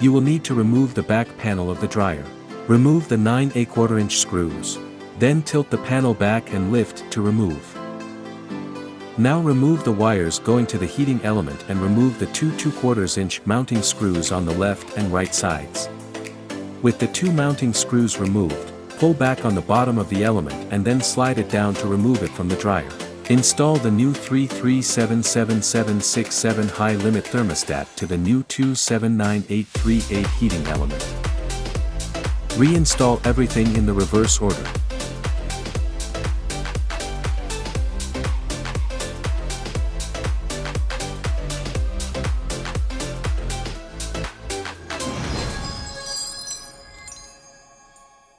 You will need to remove the back panel of the dryer. Remove the 9 1/4-inch screws. Then tilt the panel back and lift to remove. Now remove the wires going to the heating element and remove the 2 2/4-inch mounting screws on the left and right sides. With the 2 mounting screws removed, pull back on the bottom of the element and then slide it down to remove it from the dryer. Install the new 337767 high limit thermostat to the new 279838 heating element. Reinstall everything in the reverse order.